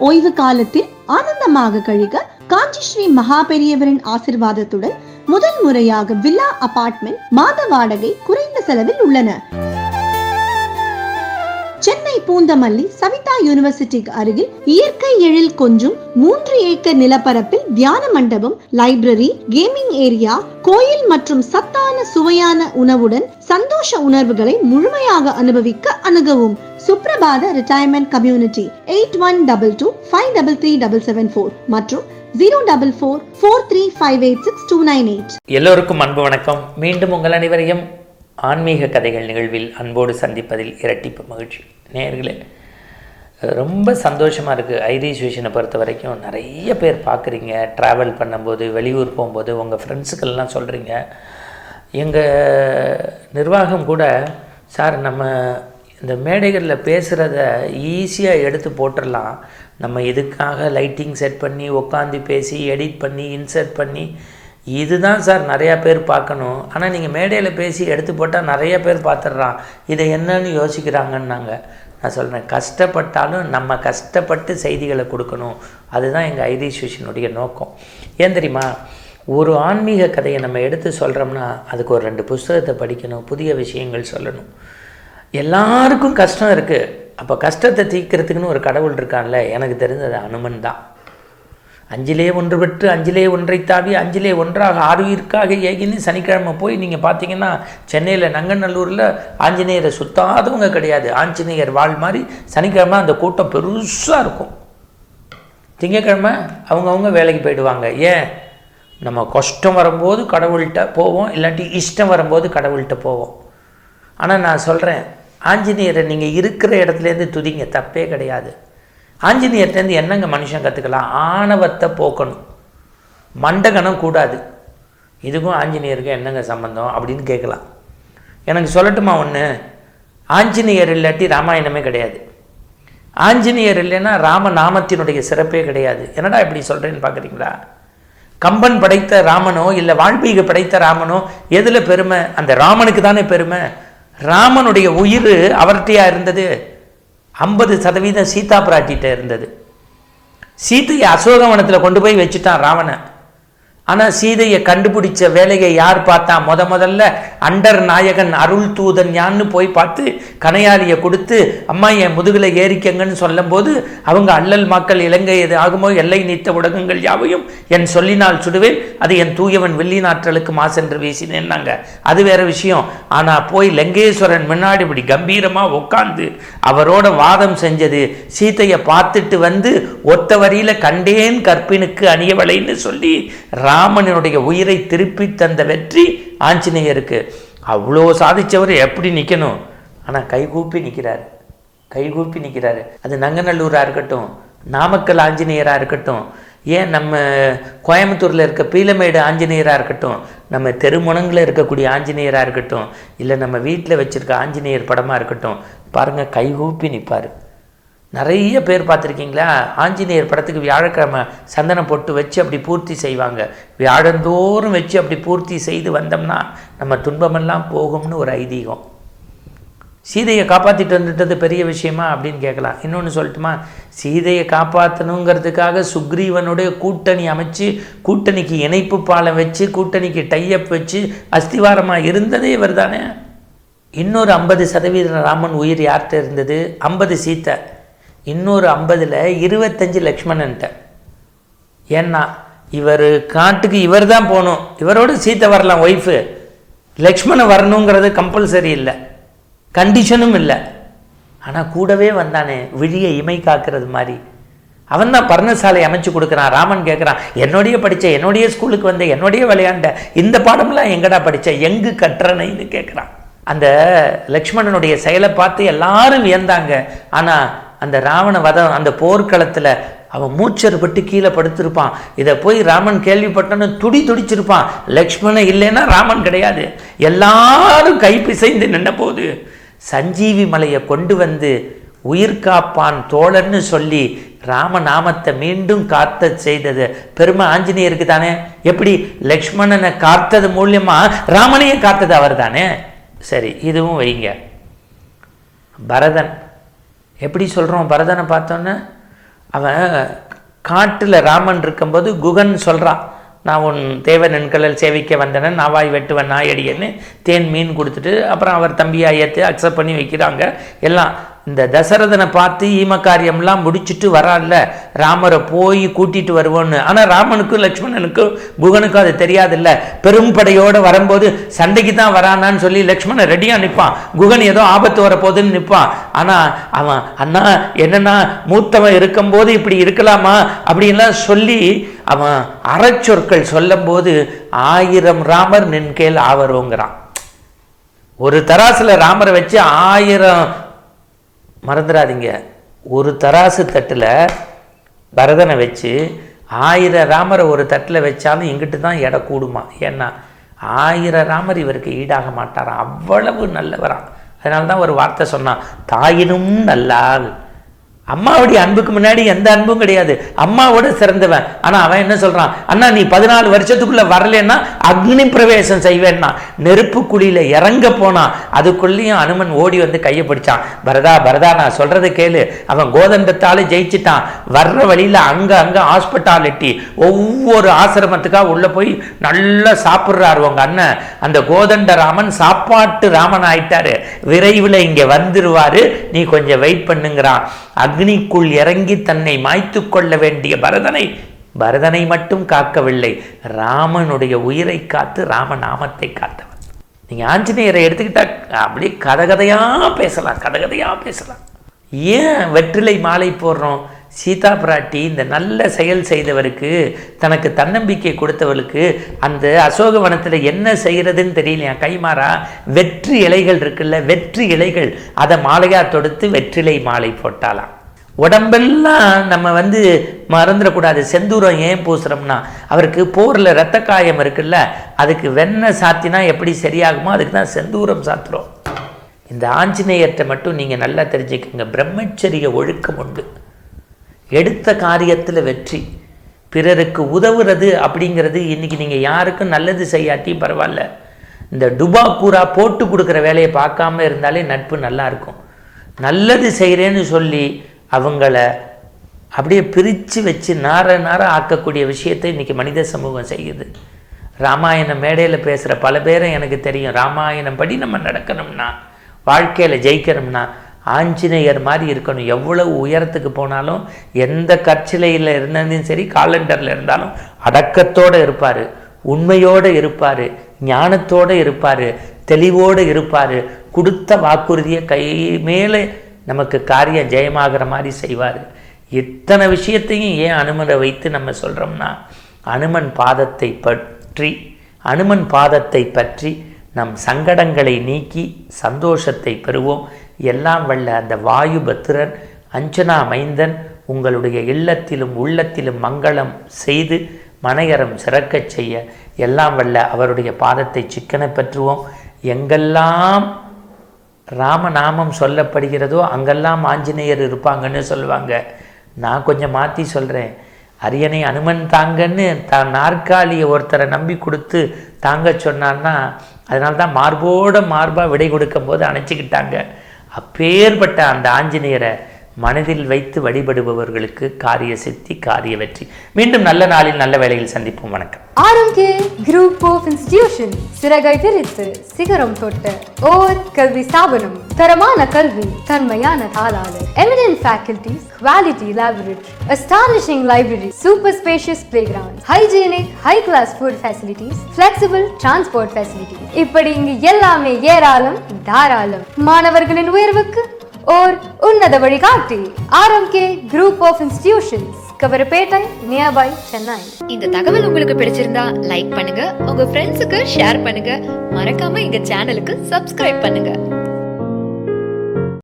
ஓய்வு காலத்தில் ஆனந்தமாக கழிக்க காஞ்சி ஸ்ரீ மகா பெரியவரின் ஆசிர்வாதத்துடன் முதல் முறையாக வில்லா அபார்ட்மெண்ட் மாத வாடகை குறைந்த செலவில் உள்ளன. சென்னை பூந்தமல்லி சவிதா யூனிவர்சிட்டிக்கு அருகில் இயற்கை எழில் கொஞ்சும் 3 ஏக்கர் நிலப்பரப்பில் தியான மண்டபம், லைப்ரரி, கேமிங் ஏரியா, கோயில் மற்றும் சத்தான சுவையான உணவுடன் சந்தோஷ உணர்வுகளை முழுமையாக அனுபவிக்க அணுகவும். சுப்ரபாத ரிட்டையர்மெண்ட் கம்யூனிட்டி 8122533774 மற்றும் 04445862998. எல்லோருக்கும் அன்பு வணக்கம். மீண்டும் உங்கள் அனைவரையும் ஆன்மீக கதைகள் நிகழ்வில் அன்போடு சந்திப்பதில் இரட்டிப்பு மகிழ்ச்சி. நேயர்களே, ரொம்ப சந்தோஷமாக இருக்குது. ஐரிஷ் விஷனை பொறுத்த வரைக்கும் நிறைய பேர் பார்க்குறீங்க. ட்ராவல் பண்ணும்போது, வெளியூர் போகும்போது உங்கள் ஃப்ரெண்ட்ஸுக்கெல்லாம் சொல்கிறீங்க. எங்கள் நிர்வாகம் கூட, சார் நம்ம இந்த மேடைகளில் பேசுகிறத ஈஸியாக எடுத்து போட்டுடலாம், நம்ம இதுக்காக லைட்டிங் செட் பண்ணி உட்காந்து பேசி எடிட் பண்ணி இன்சர்ட் பண்ணி இதுதான் சார் நிறையா பேர் பார்க்கணும். ஆனால் நீங்கள் மேடையில் பேசி எடுத்து போட்டால் நிறைய பேர் பார்த்துட்றான், இதை என்னன்னு யோசிக்கிறாங்கன்னாங்க. நான் சொல்கிறேன், கஷ்டப்பட்டாலும் நம்ம கஷ்டப்பட்டு செய்திகளை கொடுக்கணும். அதுதான் எங்கள் ஐரிஷ் விஷனுடைய நோக்கம். ஏன் தெரியுமா, ஒரு ஆன்மீக கதையை நம்ம எடுத்து சொல்கிறோம்னா அதுக்கு ஒரு 2 புஸ்தகத்தை படிக்கணும், புதிய விஷயங்கள் சொல்லணும். எல்லாருக்கும் கஷ்டம் இருக்குது. அப்போ கஷ்டத்தை தீர்க்கிறதுக்குன்னு ஒரு கடவுள் இருக்கான்ல. எனக்கு தெரிஞ்சது அனுமன் தான். 5 ஒன்று பெற்று 5 ஒன்றை தாவி 5 ஒன்றாக 6 உயிர்க்காக ஏகின்னு சனிக்கிழமை போய் நீங்கள் பார்த்தீங்கன்னா சென்னையில் நங்கநல்லூரில் ஆஞ்சநேயரை சுத்தாதவங்க கிடையாது. ஆஞ்சநேயர் வாழ் மாதிரி சனிக்கிழமை அந்த கூட்டம் பெருசாக இருக்கும். திங்கக்கிழமை அவங்கவுங்க வேலைக்கு போயிடுவாங்க. ஏன், நம்ம கஷ்டம் வரும்போது கடவுள்கிட்ட போவோம், இல்லாட்டி இஷ்டம் வரும்போது கடவுள்கிட்ட போவோம். ஆனால் நான் சொல்கிறேன், ஆஞ்சநேயரை நீங்கள் இருக்கிற இடத்துலேருந்து துதிங்க, தப்பே கிடையாது. ஆஞ்சநேயர்லேருந்து என்னங்க மனுஷன் கற்றுக்கலாம்? ஆணவத்தை போக்கணும், மண்டகனம் கூடாது. இதுக்கும் ஆஞ்சநேயருக்கும் என்னங்க சம்பந்தம் அப்படின்னு கேட்கலாம். எனக்கு சொல்லட்டுமா ஒன்று, ஆஞ்சநேயர் இல்லாட்டி ராமாயணமே கிடையாது. ஆஞ்சநேயர் இல்லைன்னா ராமநாமத்தினுடைய சிறப்பே கிடையாது. என்னடா இப்படி சொல்கிறேன்னு பார்க்குறீங்களா? கம்பன் படைத்த ராமனோ இல்லை வால்மீகி படைத்த ராமனோ எதில் பெருமை? அந்த ராமனுக்கு தானே பெருமை. ராமனுடைய உயிர் அவர்கிட்டையா இருந்தது? 50% சீதா பிராட்டிகிட்ட இருந்தது. சீதையை அசோகவனத்தில் கொண்டு போய் வச்சுட்டான் ராவணன். ஆனால் சீதையை கண்டுபிடிச்ச வேலையை யார் பார்த்தா? முதல்ல அண்டர் நாயகன் அருள் தூதன் யான்னு போய் பார்த்து கனையாளியை கொடுத்து, அம்மா என் முதுகில் ஏறிக்கங்கன்னு சொல்லும்போது அவங்க அல்லல் மக்கள் இலங்கை எது ஆகுமோ எல்லை நீத்த உலகங்கள் யாவையும் என் சொல்லினால் சுடுவேன், அது என் தூயவன் வெள்ளிநாற்றலுக்கு மாசென்று வீசினேன்னாங்க. அது வேற விஷயம். ஆனால் போய் லங்கேஸ்வரன் முன்னாடி இப்படி கம்பீரமாக உட்காந்து அவரோட வாதம் செஞ்சது, சீதையை பார்த்துட்டு வந்து ஒத்த வரியில் கண்டேன் கற்பினுக்கு அணியவளைன்னு சொல்லி ராமனுடைய உயிரை திருப்பி தந்த வெற்றி ஆஞ்சநேயருக்கு. அவ்வளோ சாதிச்சவர் எப்படி நிற்கணும்? ஆனால் கைகூப்பி நிற்கிறாரு. அது நங்கநல்லூராக இருக்கட்டும், நாமக்கல் ஆஞ்சநேயராக இருக்கட்டும், ஏன் நம்ம கோயம்புத்தூரில் இருக்க பீலமேடு ஆஞ்சநேயராக இருக்கட்டும், நம்ம தெருமுனங்களில் இருக்கக்கூடிய ஆஞ்சநேயராக இருக்கட்டும், இல்லை நம்ம வீட்டில் வச்சுருக்க ஆஞ்சநேயர் படமாக இருக்கட்டும், பாருங்கள் கைகூப்பி நிற்பார். நிறைய பேர் பார்த்துருக்கீங்களா? ஆஞ்சநேயர் படத்துக்கு வியாழக்கிழமை சந்தனம் போட்டு வச்சு அப்படி பூர்த்தி செய்வாங்க. வியாழந்தோறும் வச்சு அப்படி பூர்த்தி செய்து வந்தோம்னா நம்ம துன்பமெல்லாம் போகும்னு ஒரு ஐதீகம். சீதையை காப்பாற்றிட்டு வந்துட்டது பெரிய விஷயமா அப்படின்னு கேட்கலாம். இன்னொன்று சொல்லட்டுமா, சீதையை காப்பாற்றணுங்கிறதுக்காக சுக்ரீவனுடைய கூட்டணி அமைச்சு, கூட்டணிக்கு இணைப்பு பாலம் வச்சு, கூட்டணிக்கு டைஅப் வச்சு அஸ்திவாரமாக இருந்ததே இவர் தானே. இன்னொரு 50% ராமன் உயிர் யார்கிட்ட இருந்தது? 50 சீத்தை, இன்னொரு 50ல் 25 லக்ஷ்மணன்ட்ட. ஏன்னா இவர் காட்டுக்கு இவர் தான் போகணும், இவரோட சீத்தை வரலாம் ஒய்ஃபு, லக்ஷ்மணன் வரணுங்கிறது கம்பல்சரி இல்லை, கண்டிஷனும் இல்லை. ஆனால் கூடவே வந்தானே, விழியை இமை காக்கிறது மாதிரி. அவன் தான் பர்ணசாலை அமைச்சு கொடுக்குறான். ராமன் கேட்குறான், என்னோடைய படித்த, என்னுடைய ஸ்கூலுக்கு வந்த, என்னுடைய விளையாண்ட, இந்த பாடம்லாம் எங்கடா படித்த, எங்கு கற்றனைன்னு கேட்குறான். அந்த லக்ஷ்மணனுடைய செயலை பார்த்து எல்லாரும் வியந்தாங்க. ஆனால் அந்த ராவண வதம், அந்த போர்க்களத்தில் அவன் மூச்சற்பட்டு கீழே படுத்திருப்பான். இதை போய் ராமன் கேள்விப்பட்டோன்னு துடிச்சிருப்பான். லக்ஷ்மணன் இல்லைன்னா ராமன் கிடையாது. எல்லாரும் கைப்பிசைந்து நின்ற போது சஞ்சீவி மலையை கொண்டு வந்து உயிர் காப்பான் தோழன்னு சொல்லி ராமநாமத்தை மீண்டும் காத்த செய்தது பெருமை ஆஞ்சநேயருக்கு தானே. எப்படி லக்ஷ்மணனை காத்தது மூலியமா ராமனையே காத்தது அவர் தானே. சரி, இதுவும் வைங்க. பரதன் எப்படி சொல்கிறோம்? பரதனை பார்த்தோன்னே அவன் காட்டில் ராமன் இருக்கும்போது குகன் சொல்கிறான், நான் உன் தேவன் என்கடல் சேவிக்க வந்தேன், நாவாய் வெட்டுவன் நாயடியன்னு தேன் மீன் கொடுத்துட்டு அப்புறம் அவர் தம்பியை ஏற்று அக்செப்ட் பண்ணி வைக்கிறாங்க எல்லாம். இந்த தசரதனை பார்த்து ஈமக்காரியம்லாம் முடிச்சுட்டு வரான்ல, ராமரை போய் கூட்டிகிட்டு வருவோன்னு. ஆனால் ராமனுக்கும் லக்ஷ்மணனுக்கும் குகனுக்கும் அது தெரியாதில்ல. பெரும்படையோடு வரும்போது சண்டைக்கு தான் வரானான்னு சொல்லி லக்ஷ்மணன் ரெடியாக நிற்பான், குகன் ஏதோ ஆபத்து வரப்போகுதுன்னு நிற்பான். ஆனால் அவன் அண்ணா என்னன்னா மூத்தவன் இருக்கும்போது இப்படி இருக்கலாமா அப்படின்லாம் சொல்லி அவன் அறச்சொற்கள் சொல்லும் போது 1000 ராமர் நின்கேல் ஆவரோங்கிறான். ஒரு தராசில் ராமரை வச்சு 1000, மறந்துடாதீங்க, ஒரு தராசு தட்டில் பரதனை வச்சு 1000 ராமரை ஒரு தட்டில் வச்சாலும் இங்கிட்டு தான் எடை கூடுமா. ஏன்னா 1000 ராமர் இவருக்கு ஈடாக மாட்டாராம், அவ்வளவு நல்லவரான். அதனால தான் ஒரு வார்த்தை சொன்னான், தாயினும் நல்லால். அம்மாவுடைய அன்புக்கு முன்னாடி எந்த அன்பும் கிடையாது, அம்மாவோட சிறந்தவன். ஆனால் அவன் என்ன சொல்கிறான், அண்ணா நீ 14 வருஷத்துக்குள்ளே வரலன்னா அக்னி பிரவேசம் செய்வேன்னா நெருப்பு குழியில் இறங்க போனான். அதுக்குள்ளேயும் அனுமன் ஓடி வந்து கையை பிடிச்சான், பரதா பரதா நான் சொல்கிறத கேளு. அவன் கோதண்டத்தால் ஜெயிச்சிட்டான். வர்ற வழியில் அங்கே ஹாஸ்பிட்டாலிட்டி, ஒவ்வொரு ஆசிரமத்துக்காக உள்ளே போய் நல்லா சாப்பிட்றாரு உங்கள் அண்ணன். அந்த கோதண்ட ராமன் சாப்பாட்டு ராமன் ஆயிட்டாரு, விரைவில் இங்கே வந்துருவாரு, நீ கொஞ்சம் வெயிட் பண்ணுங்கிறான். அக்னிக்குள் இறங்கி தன்னை மாய்த்து கொள்ள வேண்டிய பரதனை மட்டும் காக்கவில்லை, ராமனுடைய உயிரை காத்து ராமநாமத்தை காத்தவன். நீங்கள் ஆஞ்சநேயரை எடுத்துக்கிட்டா அப்படியே கதகதையாக பேசலாம். ஏன் வெற்றிலை மாலை போடுறோம்? சீதா பிராட்டி இந்த நல்ல செயல் செய்தவருக்கு, தனக்கு தன்னம்பிக்கை கொடுத்தவளுக்கு அந்த அசோகவனத்தில் என்ன செய்கிறதுன்னு தெரியலையா. கைமாறா வெற்றி இலைகள் இருக்குல்ல, வெற்றி இலைகள் அதை மாலையாக தொடுத்து வெற்றிலை மாலை போட்டாலாம். உடம்பெல்லாம் நம்ம மறந்துடக்கூடாது. செந்தூரம் ஏன் பூசுகிறோம்னா, அவருக்கு போரில் இரத்த காயம் இருக்குல்ல, அதுக்கு வெண்ணெய் சாத்தினா எப்படி சரியாகுமோ அதுக்கு தான் செந்தூரம் சாத்துறோம். இந்த ஆஞ்சநேயர்கிட்ட மட்டும் நீங்கள் நல்லா தெரிஞ்சுக்கோங்க, பிரம்மச்சரிய ஒழுக்கம் உண்டு. எடுத்த காரியத்தில் வெற்றி, பிறருக்கு உதவுறது அப்படிங்கிறது. இன்றைக்கி நீங்கள் யாருக்கும் நல்லது செய்யாட்டி பரவாயில்ல, இந்த டுபா கூரா போட்டு கொடுக்குற வேலையை பார்க்காம இருந்தாலே நட்பு நல்லா இருக்கும். நல்லது செய்கிறேன்னு சொல்லி அவங்கள அப்படியே பிரித்து வச்சு நார ஆக்கக்கூடிய விஷயத்தை இன்றைக்கி மனித சமூகம் செய்யுது. ராமாயணம் மேடையில் பேசுகிற பல பேரை எனக்கு தெரியும். ராமாயணம் படி நம்ம நடக்கணும்னா, வாழ்க்கையில் ஜெயிக்கணும்னா ஆஞ்சநேயர் மாதிரி இருக்கணும். எவ்வளவு உயரத்துக்கு போனாலும், எந்த கற்சிலையில் இருந்தாலும் சரி, காலண்டரில் இருந்தாலும் அடக்கத்தோடு இருப்பார், உண்மையோடு இருப்பார், ஞானத்தோடு இருப்பார், தெளிவோடு இருப்பார். கொடுத்த வாக்குறுதியை கை மேலே நமக்கு காரியம் ஜெயமாகிற மாதிரி செய்வார். இத்தனை விஷயத்தையும் ஏன் அனுமனை வைத்து நம்ம சொல்கிறோம்னா, அனுமன் பாதத்தை பற்றி நம் சங்கடங்களை நீக்கி சந்தோஷத்தை பெறுவோம். எல்லாம் வல்ல அந்த வாயு பத்திரன், அஞ்சனா மைந்தன் உங்களுடைய இல்லத்திலும் உள்ளத்திலும் மங்களம் செய்து மனையறம் சிறக்கச் செய்ய எல்லாம் வல்ல அவருடைய பாதத்தை சிக்கன பெற்றுவோம். எங்கெல்லாம் ராமநாமம் சொல்லப்படுகிறதோ அங்கெல்லாம் ஆஞ்சநேயர் இருப்பாங்கன்னு சொல்லுவாங்க. நான் கொஞ்சம் மாற்றி சொல்கிறேன், அரியணை அனுமன் தாங்கன்னு தான் நாற்காலியை ஒருத்தரை நம்பி கொடுத்து தாங்க சொன்னான்னா, அதனால தான் மார்பாக விடை கொடுக்கும் போது அணைச்சிக்கிட்டாங்க. அப்பேற்பட்ட அந்த ஆஞ்சநேயரை மனதில் வைத்து வழிபடுபவர்களுக்கு காரிய சித்தி, காரிய வெற்றி. மீண்டும் நல்ல நாளில் நல்ல வேளையில் சந்திப்போம். வணக்கம். RMK Group of Institutions சிறகை விரித்து சிகரம் தொட்ட ஓர் கல்வி ஸ்தாபனம். தரமான கல்வி, தன்மையான தாளாளர், eminent faculties, quality laboratory, astonishing library, super spacious playground, hygienic, high class food facilities, flexible transport facilities. இப்படி இங்கு எல்லாமே ஏராளம் தாராளம். மாணவர்களின் உயர்வுக்கு ஓர் உன்னத வழிகாட்டி. RMK Group of Institutions, Kavarapettai, nearby, Chennai. இந்த தகவல் உங்களுக்கு பிடிச்சிருந்தா லைக் பண்ணுங்க, உங்க ஃப்ரெண்ட்ஸுக்கு ஷேர் பண்ணுங்க, மறக்காம எங்க சேனலுக்கு சப்ஸ்கிரைப் பண்ணுங்க.